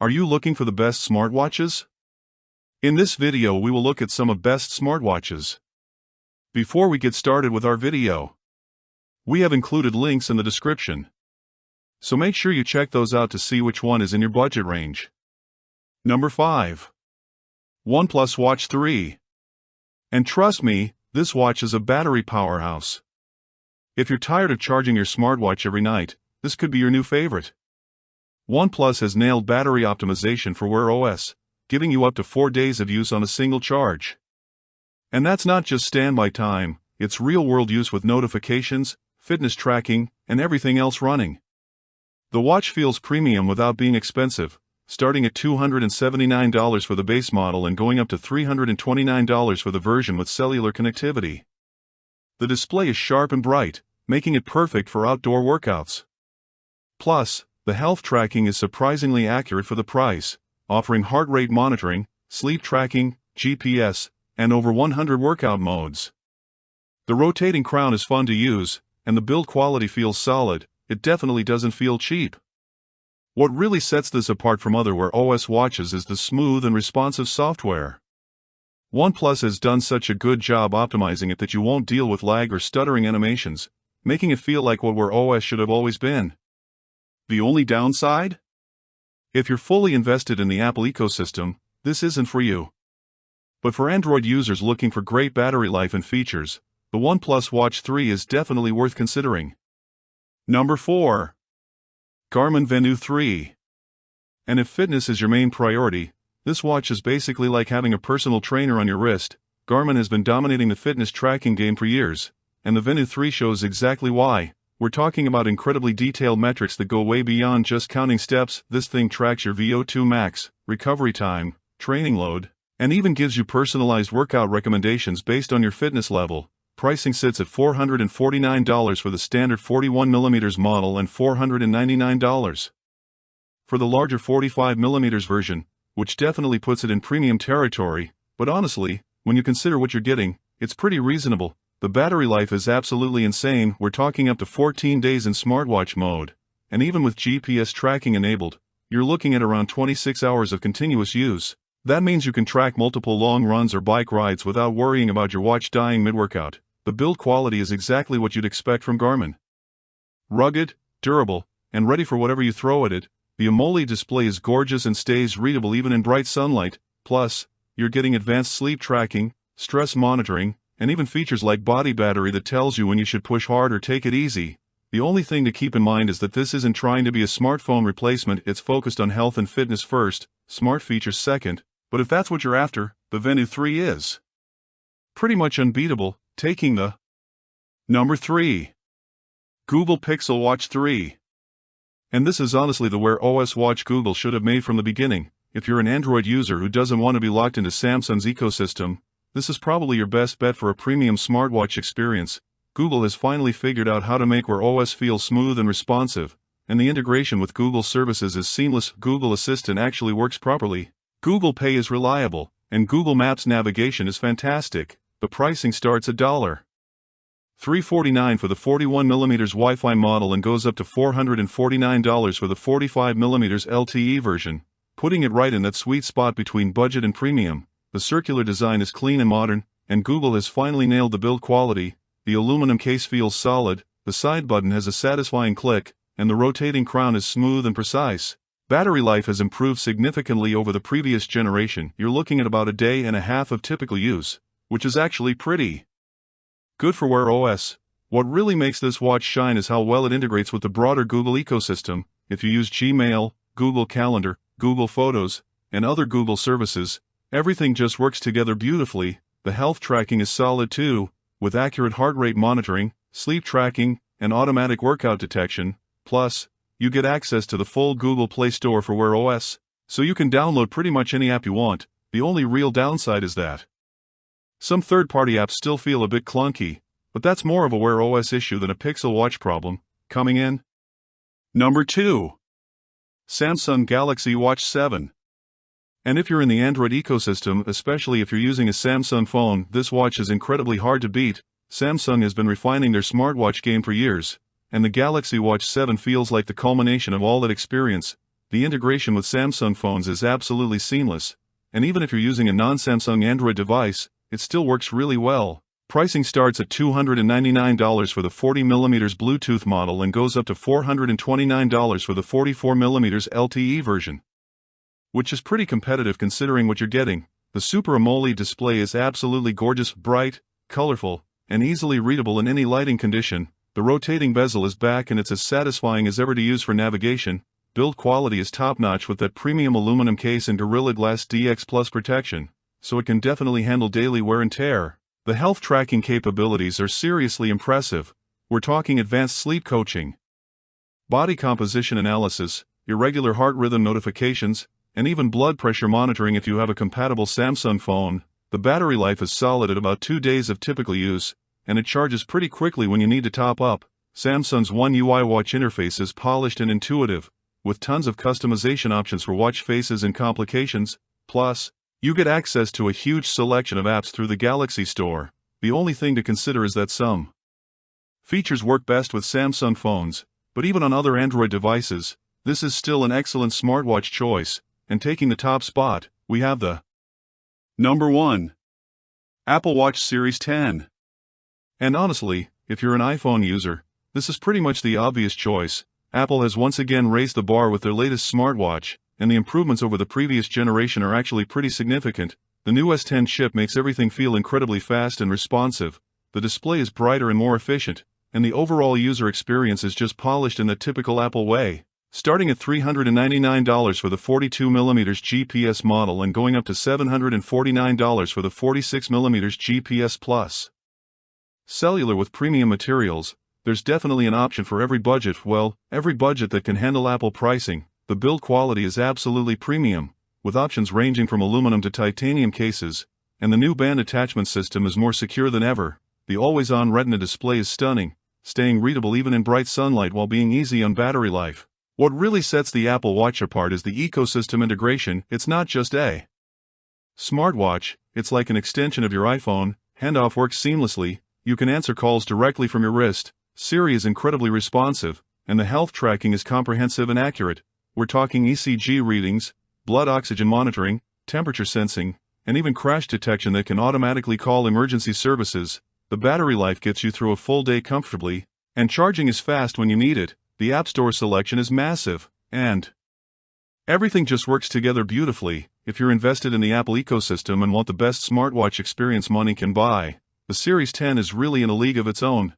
Are you looking for the best smartwatches? In this video we will look at some of best smartwatches. Before we get started with our video, we have included links in the description, so make sure you check those out to see which one is in your budget range. Number 5. OnePlus Watch 3. And trust me, this watch is a battery powerhouse. If you're tired of charging your smartwatch every night, this could be your new favorite. OnePlus has nailed battery optimization for Wear OS, giving you up to 4 days of use on a single charge. And that's not just standby time, it's real-world use with notifications, fitness tracking, and everything else running. The watch feels premium without being expensive, starting at $279 for the base model and going up to $329 for the version with cellular connectivity. The display is sharp and bright, making it perfect for outdoor workouts. Plus, the health tracking is surprisingly accurate for the price, offering heart rate monitoring, sleep tracking, GPS, and over 100 workout modes. The rotating crown is fun to use, and the build quality feels solid. It definitely doesn't feel cheap. What really sets this apart from other Wear OS watches is the smooth and responsive software. OnePlus has done such a good job optimizing it that you won't deal with lag or stuttering animations, making it feel like what Wear OS should have always been. The only downside? If you're fully invested in the Apple ecosystem, this isn't for you. But for Android users looking for great battery life and features, the OnePlus Watch 3 is definitely worth considering. Number 4. Garmin Venu 3. And if fitness is your main priority, this watch is basically like having a personal trainer on your wrist. Garmin has been dominating the fitness tracking game for years, and the Venu 3 shows exactly why. We're talking about incredibly detailed metrics that go way beyond just counting steps. This thing tracks your VO2 max, recovery time, training load, and even gives you personalized workout recommendations based on your fitness level. Pricing sits at $449 for the standard 41mm model and $499 for the larger 45mm version, which definitely puts it in premium territory. But honestly, when you consider what you're getting, it's pretty reasonable. The battery life is absolutely insane. We're talking up to 14 days in smartwatch mode, and even with GPS tracking enabled, you're looking at around 26 hours of continuous use. That means you can track multiple long runs or bike rides without worrying about your watch dying mid-workout. The build quality is exactly what you'd expect from Garmin. Rugged, durable, and ready for whatever you throw at it, the AMOLED display is gorgeous and stays readable even in bright sunlight. Plus, you're getting advanced sleep tracking, stress monitoring, and even features like body battery that tells you when you should push hard or take it easy. The only thing to keep in mind is that this isn't trying to be a smartphone replacement. It's focused on health and fitness first, smart features second. But if that's what you're after, the Venu 3 is pretty much unbeatable, taking the number 3. Google Pixel Watch 3. And this is honestly the Wear OS watch Google should have made from the beginning. If you're an Android user who doesn't want to be locked into Samsung's ecosystem, this is probably your best bet for a premium smartwatch experience. Google has finally figured out how to make Wear OS feel smooth and responsive, and the integration with Google services is seamless. Google Assistant actually works properly. Google Pay is reliable, and Google Maps navigation is fantastic. The pricing starts at $349 for the 41mm Wi-Fi model and goes up to $449 for the 45mm LTE version, putting it right in that sweet spot between budget and premium. The circular design is clean and modern, and Google has finally nailed the build quality. The aluminum case feels solid, the side button has a satisfying click, and the rotating crown is smooth and precise. Battery life has improved significantly over the previous generation. You're looking at about a day and a half of typical use, which is actually pretty good for Wear OS. What really makes this watch shine is how well it integrates with the broader Google ecosystem. If you use Gmail, Google Calendar, Google Photos, and other Google services, everything just works together beautifully. The health tracking is solid too, with accurate heart rate monitoring, sleep tracking, and automatic workout detection. Plus, you get access to the full Google Play Store for Wear OS, so you can download pretty much any app you want. The only real downside is that some third-party apps still feel a bit clunky, but that's more of a Wear OS issue than a Pixel Watch problem. Coming in number 2. Samsung Galaxy Watch 7. And if you're in the Android ecosystem, especially if you're using a Samsung phone, this watch is incredibly hard to beat. Samsung has been refining their smartwatch game for years, and the Galaxy Watch 7 feels like the culmination of all that experience. the integration with Samsung phones is absolutely seamless, and even if you're using a non-Samsung Android device, it still works really well. Pricing starts at $299 for the 40mm Bluetooth model and goes up to $429 for the 44mm LTE version, which is pretty competitive considering what you're getting. The Super AMOLED display is absolutely gorgeous, bright, colorful, and easily readable in any lighting condition. The rotating bezel is back and it's as satisfying as ever to use for navigation. Build quality is top-notch with that premium aluminum case and Gorilla Glass DX Plus protection, so it can definitely handle daily wear and tear. The health tracking capabilities are seriously impressive. We're talking advanced sleep coaching, body composition analysis, irregular heart rhythm notifications, and even blood pressure monitoring if you have a compatible Samsung phone. The battery life is solid at about 2 days of typical use, and it charges pretty quickly when you need to top up. Samsung's One UI watch interface is polished and intuitive, with tons of customization options for watch faces and complications. Plus, you get access to a huge selection of apps through the Galaxy Store. The only thing to consider is that some features work best with Samsung phones, but even on other Android devices, this is still an excellent smartwatch choice. And taking the top spot, we have the number 1 Apple Watch Series 10. And honestly, if you're an iPhone user, this is pretty much the obvious choice. Apple has once again raised the bar with their latest smartwatch, and the improvements over the previous generation are actually pretty significant. The new S10 chip makes everything feel incredibly fast and responsive, the display is brighter and more efficient, and the overall user experience is just polished in the typical Apple way. Starting at $399 for the 42mm GPS model and going up to $749 for the 46mm GPS Plus. Cellular with premium materials, there's definitely an option for every budget, well, every budget that can handle Apple pricing. The build quality is absolutely premium, with options ranging from aluminum to titanium cases, and the new band attachment system is more secure than ever. The always-on Retina display is stunning, staying readable even in bright sunlight while being easy on battery life. What really sets the Apple Watch apart is the ecosystem integration. It's not just a smartwatch, it's like an extension of your iPhone. Handoff works seamlessly, you can answer calls directly from your wrist, Siri is incredibly responsive, and the health tracking is comprehensive and accurate. We're talking ECG readings, blood oxygen monitoring, temperature sensing, and even crash detection that can automatically call emergency services. The battery life gets you through a full day comfortably, and charging is fast when you need it. The App Store selection is massive, and everything just works together beautifully. If you're invested in the Apple ecosystem and want the best smartwatch experience money can buy, the Series 10 is really in a league of its own.